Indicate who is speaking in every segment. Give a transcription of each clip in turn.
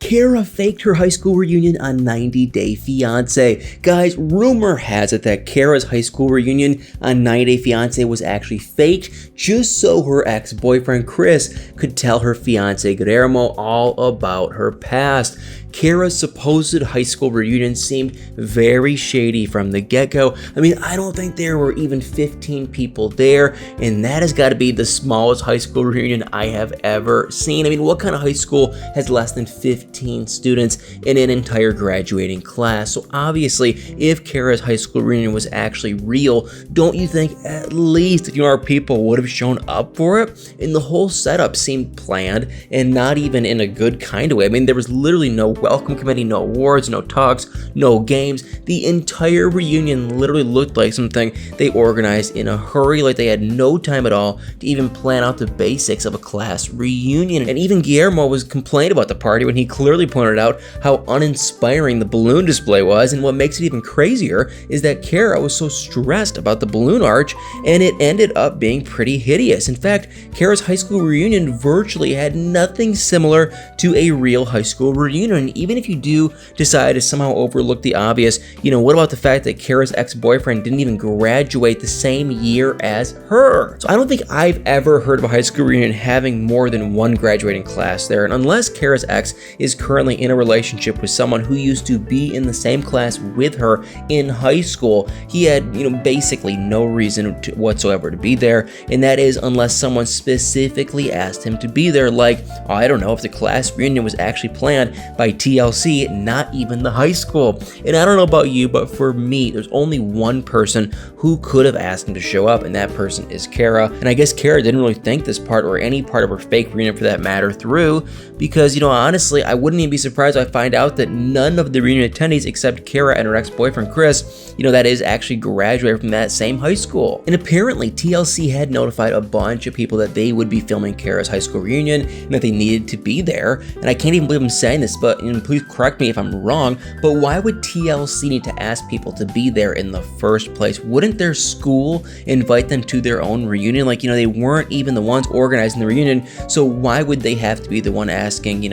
Speaker 1: Kara faked her high school reunion on 90 Day Fiance. Guys, rumor has it that Kara's high school reunion on 90 Day Fiance was actually faked just so her ex-boyfriend Chris could tell her fiance Guillermo all about her past. Kara's supposed high school reunion seemed very shady from the get-go. I mean, I don't think there were even 15 people there, and that has got to be the smallest high school reunion I have ever seen. I mean, what kind of high school has less than 15 students in an entire graduating class? So obviously, if Kara's high school reunion was actually real, don't you think at least our people would have shown up for it? And the whole setup seemed planned, and not even in a good kind of way. I mean, there was literally no welcome committee, no awards, no talks, no games. The entire reunion literally looked like something they organized in a hurry, like they had no time at all to even plan out the basics of a class reunion. And even Guillermo was complaining about the party when he clearly pointed out how uninspiring the balloon display was. And what makes it even crazier is that Kara was so stressed about the balloon arch, and it ended up being pretty hideous. In fact, Kara's high school reunion virtually had nothing similar to a real high school reunion. Even if you do decide to somehow overlook the obvious, what about the fact that Kara's ex-boyfriend didn't even graduate the same year as her? So I don't think I've ever heard of a high school reunion having more than one graduating class there. And unless Kara's ex is currently in a relationship with someone who used to be in the same class with her in high school, he had, basically no reason whatsoever to be there. And that is unless someone specifically asked him to be there, like, I don't know, if the class reunion was actually planned by TLC, not even the high school. And I don't know about you, but for me, there's only one person who could have asked him to show up, and that person is Kara. And I guess Kara didn't really think this part, or any part of her fake reunion for that matter, through, because, honestly, I wouldn't even be surprised if I find out that none of the reunion attendees except Kara and her ex-boyfriend Chris, that is actually graduated from that same high school. And apparently TLC had notified a bunch of people that they would be filming Kara's high school reunion and that they needed to be there. And I can't even believe I'm saying this, but please correct me if I'm wrong, but why would TLC need to ask people to be there in the first place? Wouldn't their school invite them to their own reunion? Like, they weren't even the ones organizing the reunion, so why would they have to be the one asking,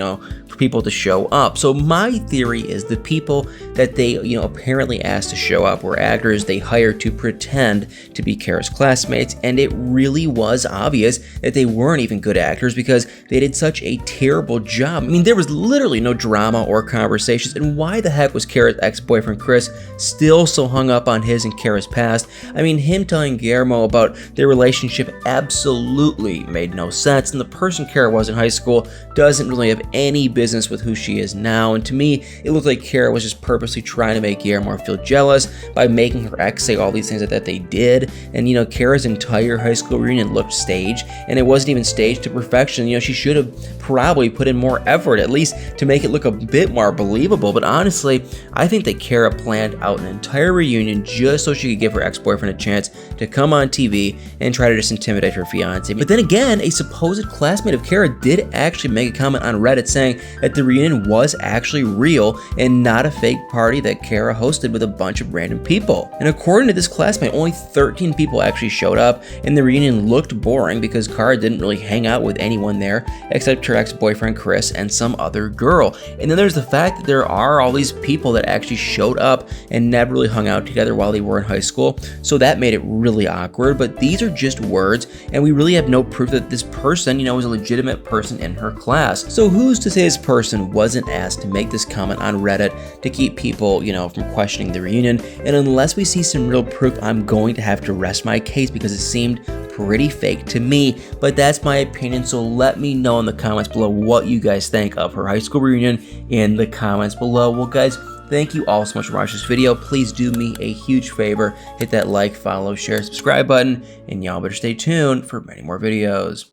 Speaker 1: for people to show up? So my theory is the people that they, apparently asked to show up were actors they hired to pretend to be Kara's classmates, and it really was obvious that they weren't even good actors because they did such a terrible job. I mean, there was literally no drama or conversations, and why the heck was Kara's ex-boyfriend Chris still so hung up on his and Kara's past? I mean, him telling Guillermo about their relationship absolutely made no sense, and the person Kara was in high school doesn't really have any business with who she is now. And to me, it looked like Kara was just purposely trying to make Guillermo feel jealous by making her ex say all these things that they did. And Kara's entire high school reunion looked staged, and it wasn't even staged to perfection. She should have probably put in more effort, at least to make it look a bit more believable. But honestly, I think that Kara planned out an entire reunion just so she could give her ex-boyfriend a chance to come on TV and try to just intimidate her fiance. But then again, a supposed classmate of Kara did actually make a comment on Reddit saying that the reunion was actually real and not a fake party that Kara hosted with a bunch of random people. And according to this classmate, only 13 people actually showed up, and the reunion looked boring because Kara didn't really hang out with anyone there except her ex-boyfriend Chris and some other girl. And then there's the fact that there are all these people that actually showed up and never really hung out together while they were in high school, so that made it really awkward. But these are just words, and we really have no proof that this person, was a legitimate person in her class. So who's to say this person wasn't asked to make this comment on Reddit to keep people, from questioning the reunion? And unless we see some real proof, I'm going to have to rest my case because it seemed pretty fake to me. But that's my opinion, so let me know in the comments below what you guys think of her high school reunion in the comments below. Well, guys, thank you all so much for watching this video. Please do me a huge favor, hit that like, follow, share, subscribe button, and y'all better stay tuned for many more videos.